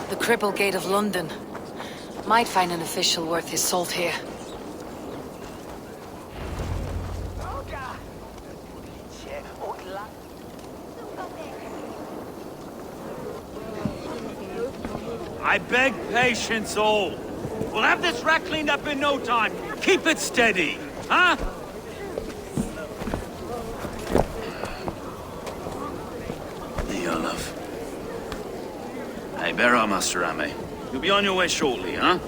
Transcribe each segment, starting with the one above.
The Cripple Gate of London. Might find an official worth his salt here. I beg patience all. We'll have this wreck cleaned up in no time. Keep it steady, huh? Hey, bear up, Master Ame. You'll be on your way shortly, huh?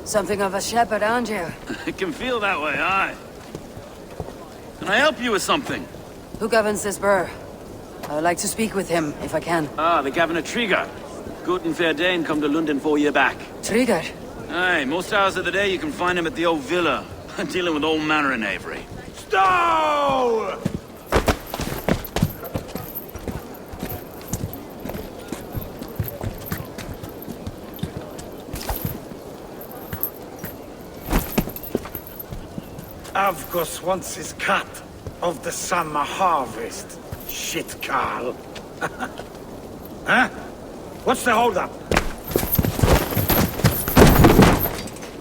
Something of a shepherd, aren't you? It can feel that way, aye. Can I help you with something? Who governs this burr? I would like to speak with him, if I can. Ah, the Governor Trigger. Good and fair Dane come to London 4 year back. Trigger? Aye, most hours of the day you can find him at the old villa, dealing with all manner of knavery. Stow! Avgos wants his cut of the summer harvest. Shit, Carl. Huh? What's the holdup?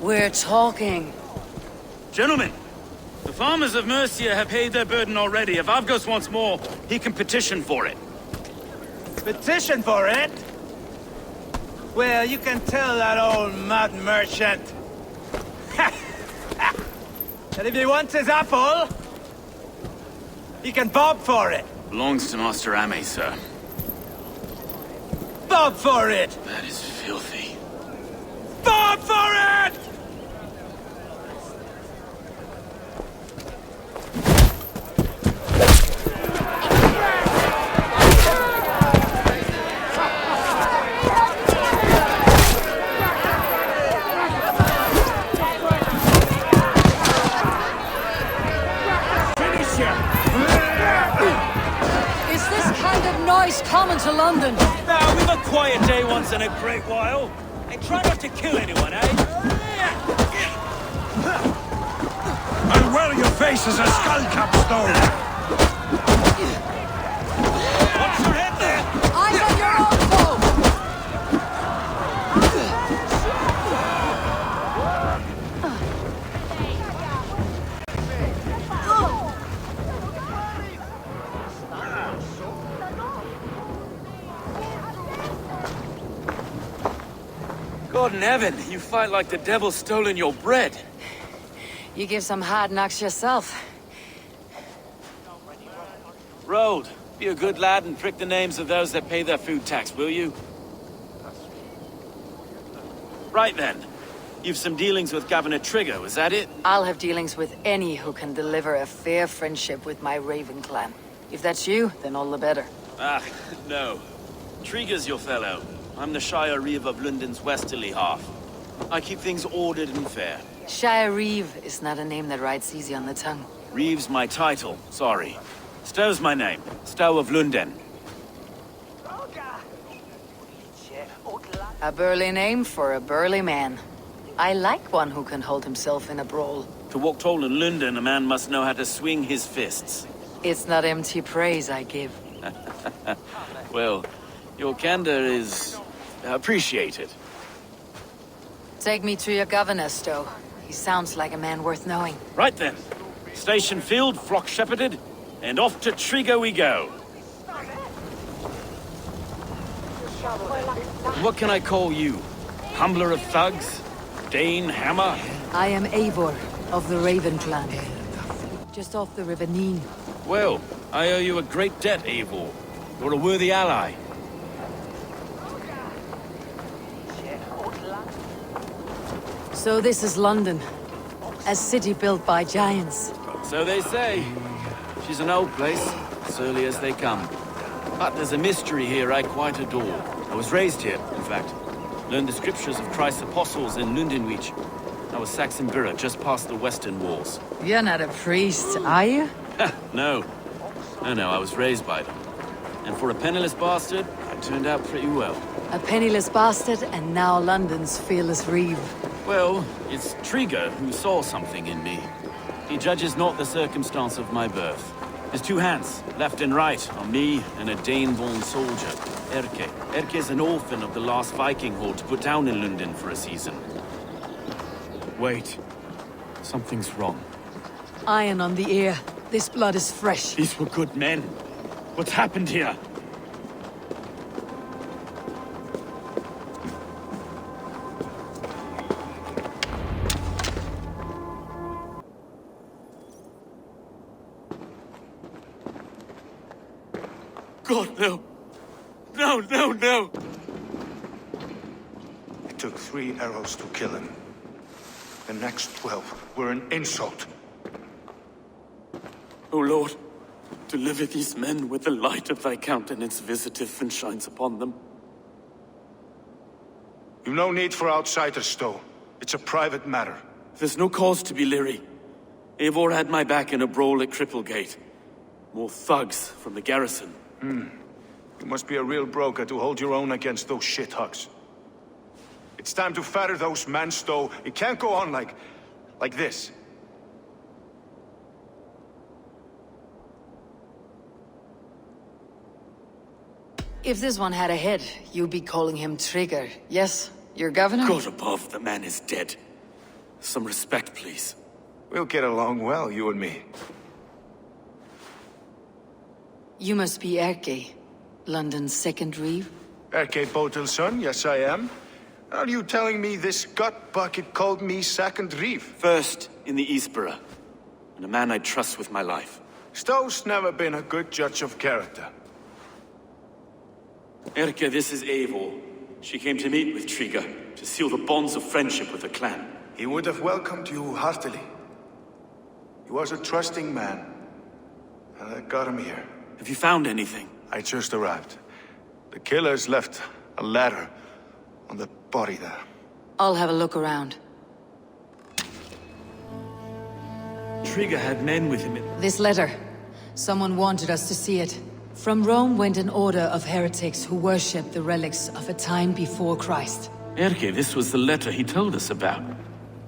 We're talking. Gentlemen, the farmers of Mercia have paid their burden already. If Avgos wants more, he can petition for it. Petition for it? Well, you can tell that old mud merchant that if he wants his apple, he can bob for it. Belongs to Master Ame, sir. Bob for it! That is filthy. Bob for it! Common to London. Now, we've a quiet day once in a great while. And try not to kill anyone, eh? I'll wear your face as a skull capstone. Watch your head there! Eyes on your own foe! God in heaven, you fight like the devil's stolen your bread. You give some hard knocks yourself. Road, be a good lad and prick the names of those that pay their food tax, will you? Right then. You've some dealings with Governor Trigger, was that it? I'll have dealings with any who can deliver a fair friendship with my Raven clan. If that's you, then all the better. Ah, no. Trigger's your fellow. I'm the Shire Reeve of Lunden's westerly half. I keep things ordered and fair. Shire Reeve is not a name that rides easy on the tongue. Reeve's my title, sorry. Stow's my name. Stow of Lunden. A burly name for a burly man. I like one who can hold himself in a brawl. To walk tall in Lunden, a man must know how to swing his fists. It's not empty praise I give. Well, your candor is appreciated. Take me to your governor, Stow. He sounds like a man worth knowing. Right then. Station filled, flock shepherded, and off to Trigger we go. What can I call you? Humbler of thugs? Dane Hammer? I am Eivor of the Raven clan. Just off the River Neen. Well, I owe you a great debt, Eivor. You're a worthy ally. So this is London. A city built by giants. So they say. She's an old place, surly as they come. But there's a mystery here I quite adore. I was raised here, in fact. Learned the scriptures of Christ's apostles in LUNDEN. I was Saxon Borough, just past the western walls. You're not a priest, are you? No. No, I was raised by them. And for a penniless bastard, I turned out pretty well. A penniless bastard, and now London's fearless reeve. Well, it's Trigger who saw something in me. He judges not the circumstance of my birth. His two hands, left and right, on me and a Dane-born soldier, Erke. Erke's an orphan of the last Viking horde put down in LUNDEN for a season. Wait. Something's wrong. Iron on the ear. This blood is fresh. These were good men. What's happened here? God, no. No, no, no! It took 3 arrows to kill him. The next 12 were an insult. O Lord, deliver these men with the light of thy countenance visitive and shines upon them. You've no need for outsiders, though. It's a private matter. There's no cause to be leery. Eivor had my back in a brawl at Cripplegate. More thugs from the garrison. You must be a real broker to hold your own against those shithugs. It's time to fetter those men, Stowe. It can't go on like this. If this one had a head, you'd be calling him Trigger. Yes, your governor? God above, the man is dead. Some respect, please. We'll get along well, you and me. You must be Erke, London's second reeve. Erke Botel's son, yes I am. Are you telling me this gut bucket called me second reeve? First in the Eastborough, and a man I trust with my life. Stowe's never been a good judge of character. Erke, this is Eivor. She came to meet with Trigger, to seal the bonds of friendship with the clan. He would have welcomed you heartily. He was a trusting man, and I got him here. Have you found anything? I just arrived. The killers left a ladder on the body there. I'll have a look around. Trigger had men with him. This letter. Someone wanted us to see it. From Rome went an order of heretics who worshipped the relics of a time before Christ. Erke, this was the letter he told us about.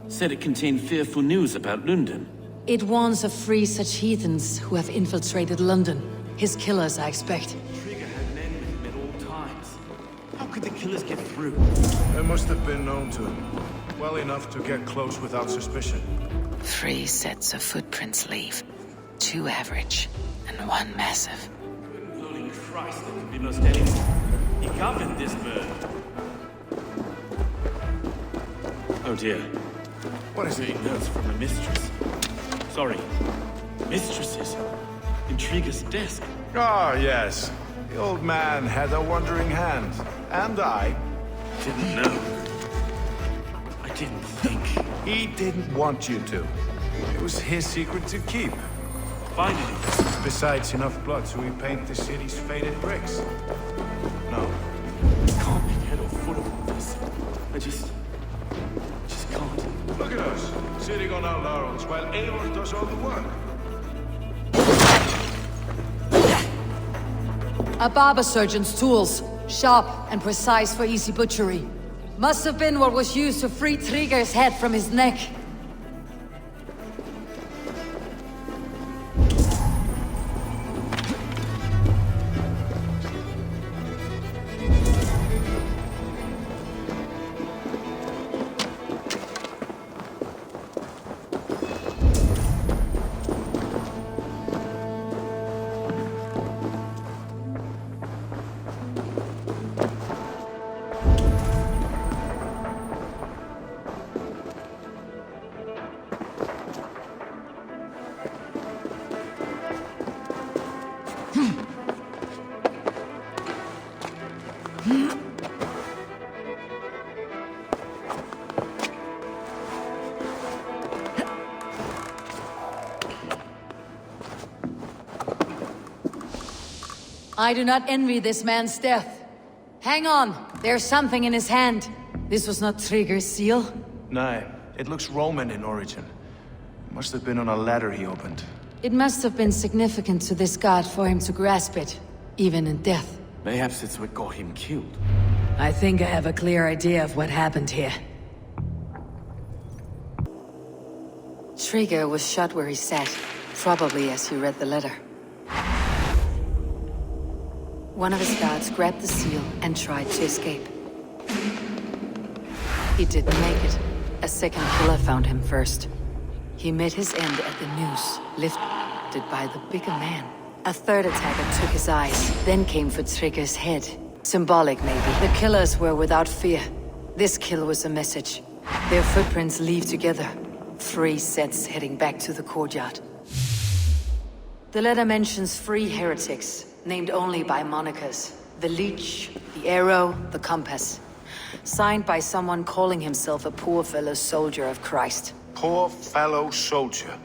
Said it contained fearful news about LUNDEN. It warns of free such heathens who have infiltrated London. His killers, I expect. Trigger had men with him at all times. How could the killers get through? They must have been known to him. Well enough to get close without suspicion. 3 sets of footprints leave. 2 average, and 1 massive. Holy Christ, that could be most anyone. He governed this bird. Oh dear. What is it? Reading notes from the mistress. Sorry. Mistresses. In Trigger's desk. Ah, yes. The old man had a wandering hand. And I. Didn't know. I didn't think. He didn't want you to. It was his secret to keep. Finally. Besides, enough blood so we paint the city's faded bricks. No. I can't make head or foot of all this. I just can't. Look at us, sitting on our laurels while Eivor does all the work. A barber surgeon's tools. Sharp and precise for easy butchery. Must have been what was used to free Trigger's head from his neck. I do not envy this man's death. Hang on, there's something in his hand. This was not Trigger's seal. No, it looks Roman in origin. Must have been on a ladder he opened. It must have been significant to this god for him to grasp it, even in death. Mayhaps it's what got him killed. I think I have a clear idea of what happened here. Trigger was shot where he sat, probably as he read the letter. One of his guards grabbed the seal and tried to escape. He didn't make it. A second killer found him first. He met his end at the noose, lifted by the bigger man. A third attacker took his eyes, then came for Trigger's head. Symbolic, maybe. The killers were without fear. This kill was a message. Their footprints leave together. 3 sets heading back to the courtyard. The letter mentions 3 heretics, named only by monikers. The Leech, the Arrow, the Compass. Signed by someone calling himself a poor fellow soldier of Christ. Poor fellow soldier.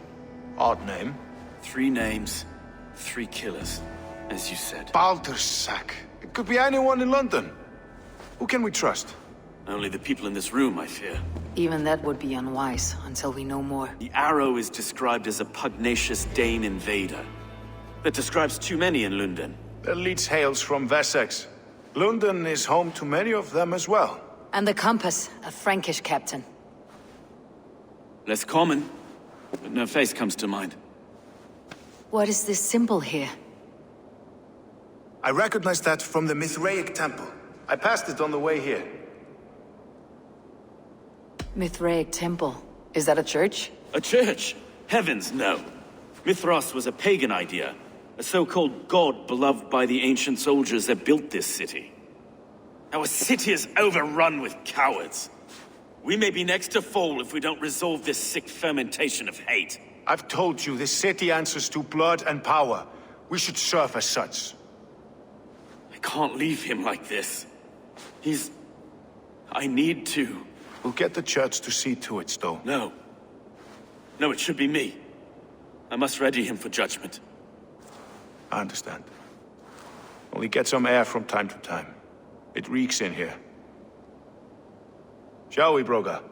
Odd name. 3 names, 3 killers, as you said. Baldersack. It could be anyone in London. Who can we trust? Only the people in this room, I fear. Even that would be unwise, until we know more. The Arrow is described as a pugnacious Dane invader. That describes too many in Lunden. The Leech hails from Wessex. London is home to many of them as well. And the Compass, a Frankish captain. Less common, but no face comes to mind. What is this symbol here? I recognize that from the Mithraic temple. I passed it on the way here. Mithraic temple. Is that a church? A church? Heavens, no. Mithras was a pagan idea. A so-called god beloved by the ancient soldiers that built this city. Our city is overrun with cowards. We may be next to fall if we don't resolve this sick fermentation of hate. I've told you, this city answers to blood and power. We should serve as such. I can't leave him like this. I need to. We'll get the church to see to it, Stowe. No. No, it should be me. I must ready him for judgment. I understand. Only get some air from time to time. It reeks in here. Shall we, Broga?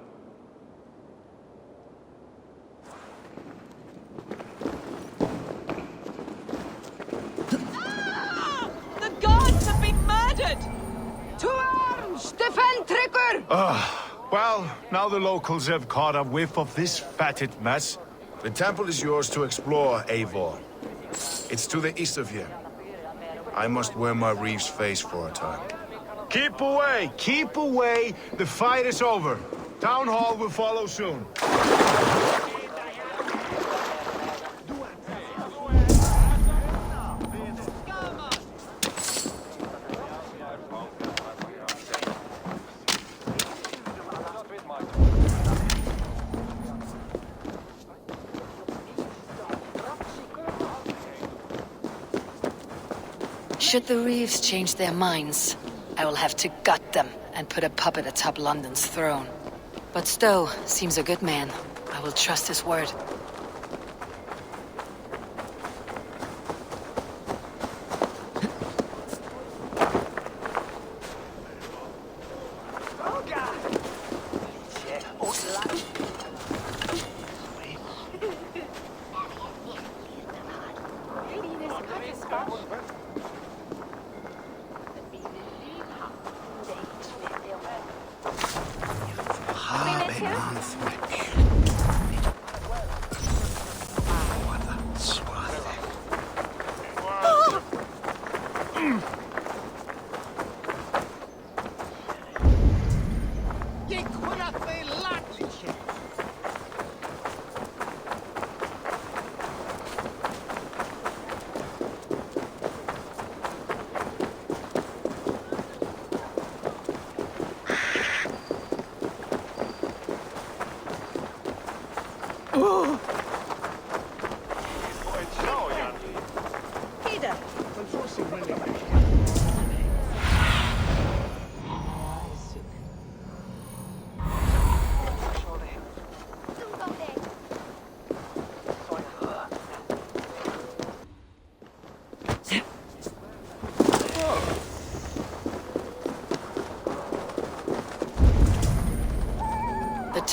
The gods have been murdered! To arms! Defend Trigger! Well, now the locals have caught a whiff of this fatted mess. The temple is yours to explore, Eivor. It's to the east of here. I must wear my reeve's face for a time. Keep away! Keep away! The fight is over. Town Hall will follow soon. Should the Reeves change their minds, I will have to gut them and put a puppet atop London's throne. But Stowe seems a good man. I will trust his word.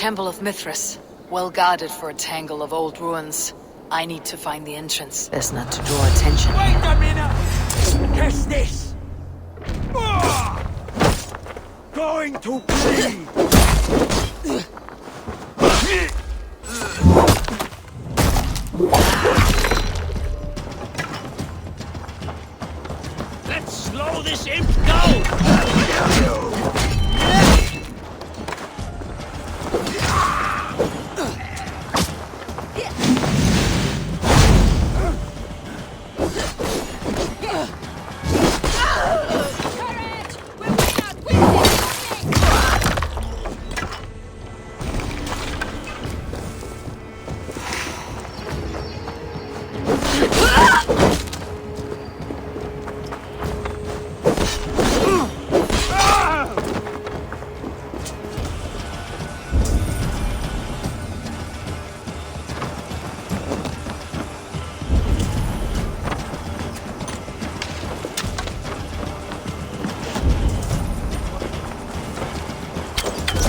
Temple of Mithras. Well guarded for a tangle of old ruins. I need to find the entrance. Best not to draw attention. Wait a minute! Catch this! Going to bleed! Let's slow this imp down!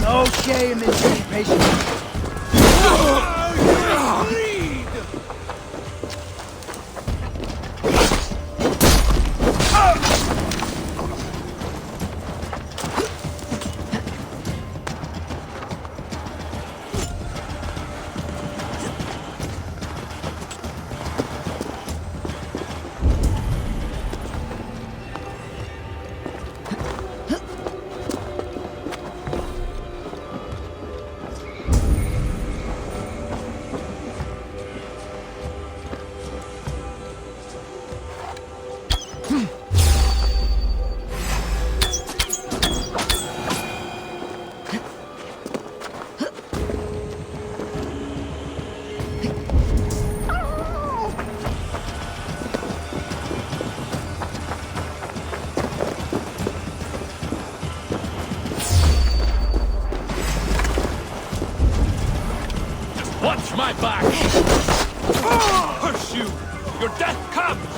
No shame in being patient. Watch my back! Curse you! Your death comes!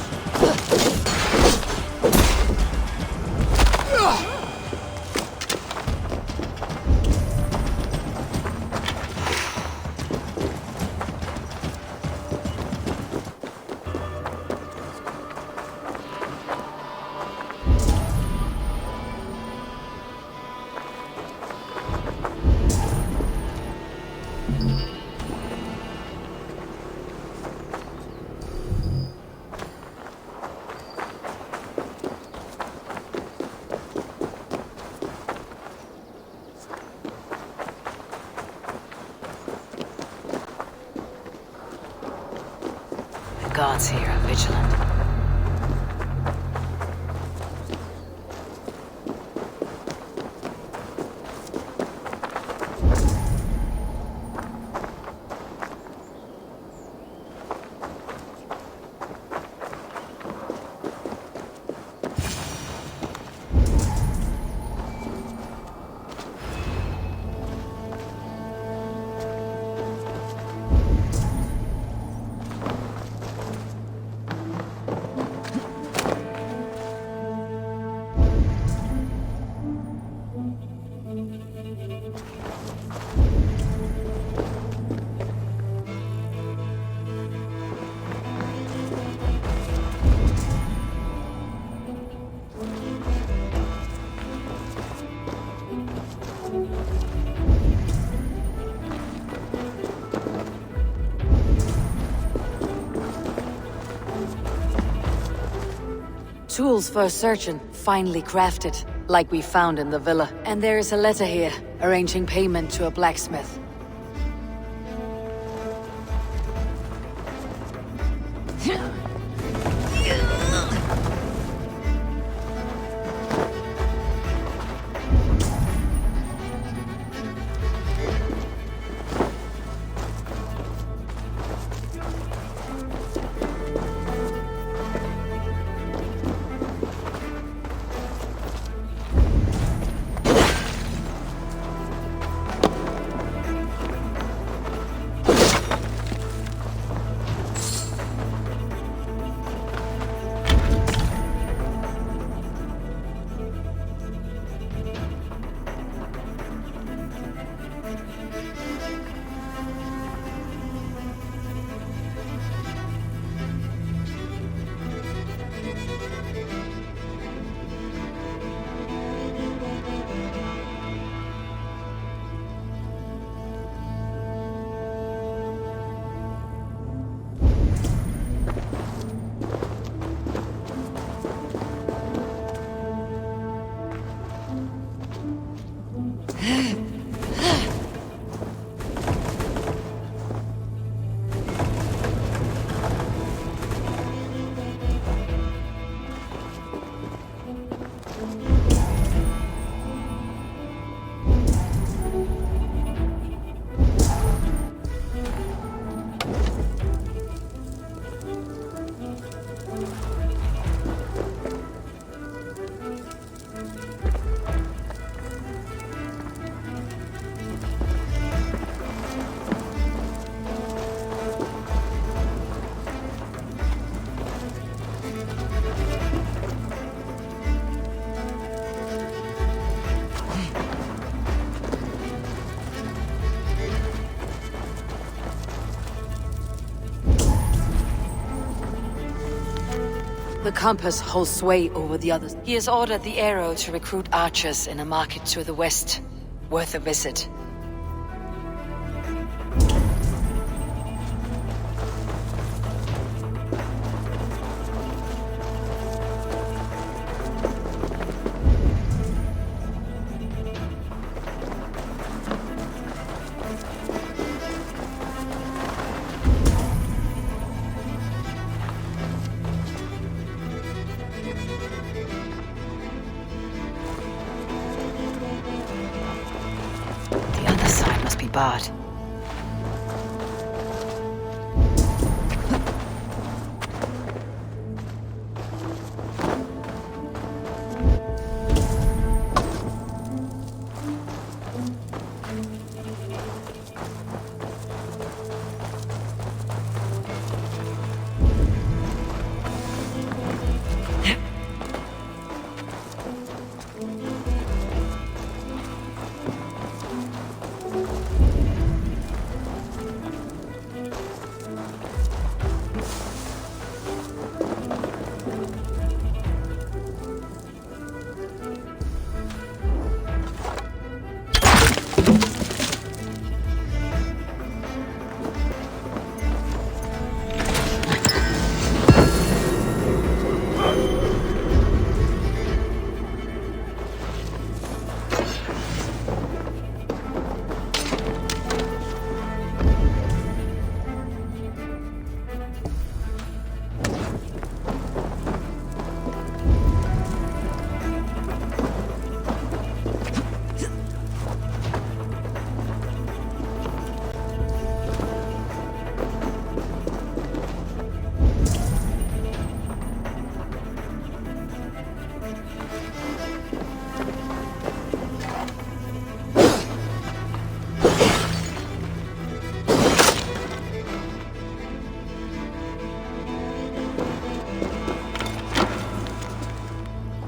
The gods here are vigilant. Tools for searching, finely crafted, like we found in the villa. And there is a letter here, arranging payment to a blacksmith. The compass holds sway over the others. He has ordered the arrow to recruit archers in a market to the west. Worth a visit. The other side must be barred.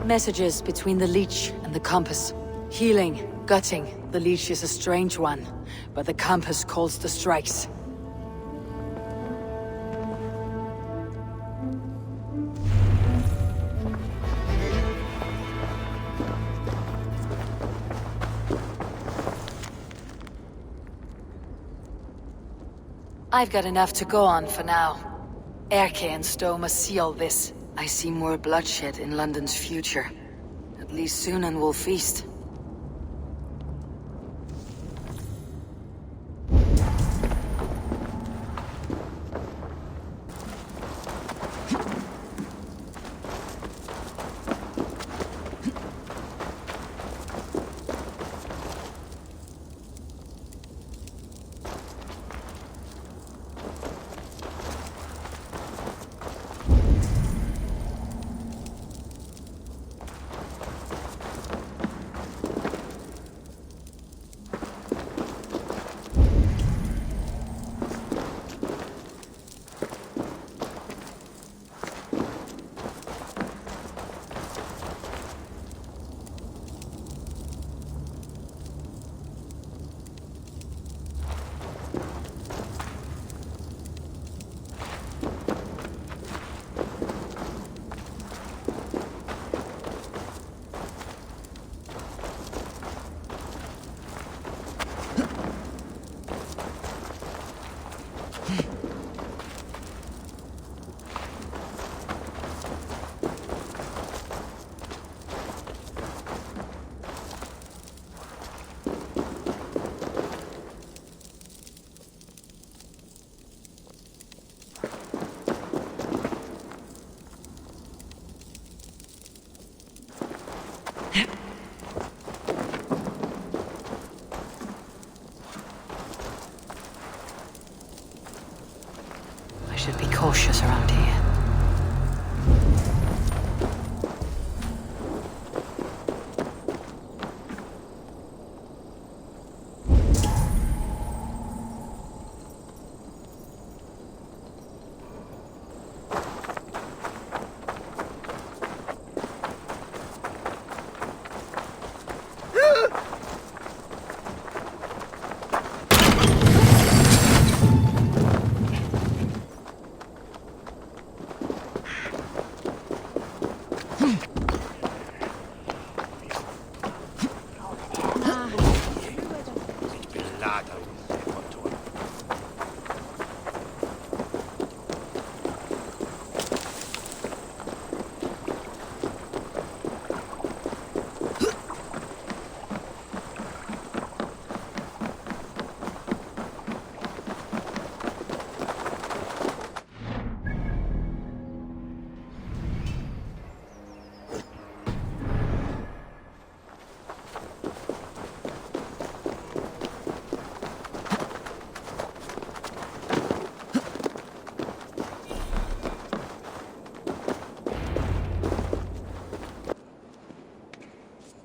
Messages between the leech and the compass. Healing, gutting. The leech is a strange one, but the compass calls the strikes. I've got enough to go on for now. Erke and Stowe must see all this. I see more bloodshed in London's future. At least Sunan will feast.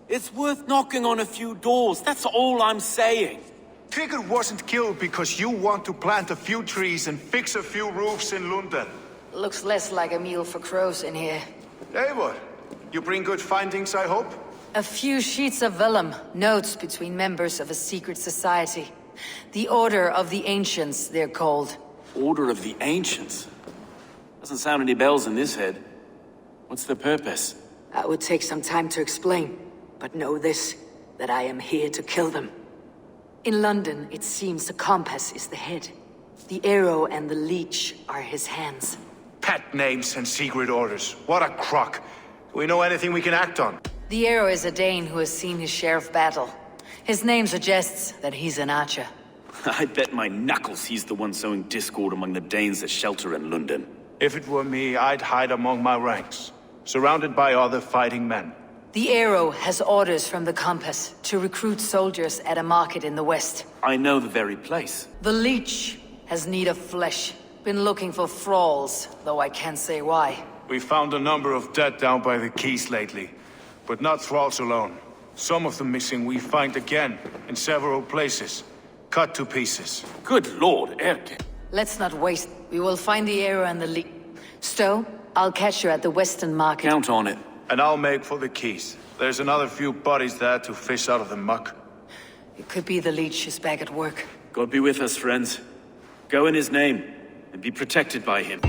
It's worth knocking on a few doors, that's all I'm saying. Trigger wasn't killed because you want to plant a few trees and fix a few roofs in Lunden. Looks less like a meal for crows in here. Eivor, you bring good findings, I hope? A few sheets of vellum, notes between members of a secret society. The Order of the Ancients, they're called. Order of the Ancients? Doesn't sound any bells in this head. What's the purpose? That would take some time to explain, but know this, that I am here to kill them. In London, it seems the compass is the head. The arrow and the leech are his hands. Pet names and secret orders. What a crock. Do we know anything we can act on? The arrow is a Dane who has seen his share of battle. His name suggests that he's an archer. I bet my knuckles he's the one sowing discord among the Danes that shelter in Lunden. If it were me, I'd hide among my ranks, surrounded by other fighting men. The arrow has orders from the compass to recruit soldiers at a market in the west. I know the very place. The leech has need of flesh. Been looking for thralls, though I can't say why. We found a number of dead down by the quays lately, but not thralls alone. Some of the missing we find again in several places, cut to pieces. Good lord, Erke. Let's not waste. We will find the arrow and the leech. Stowe, I'll catch you at the western market. Count on it. And I'll make for the quays. There's another few bodies there to fish out of the muck. It could be the leech is back at work. God be with us, friends. Go in his name, and be protected by him.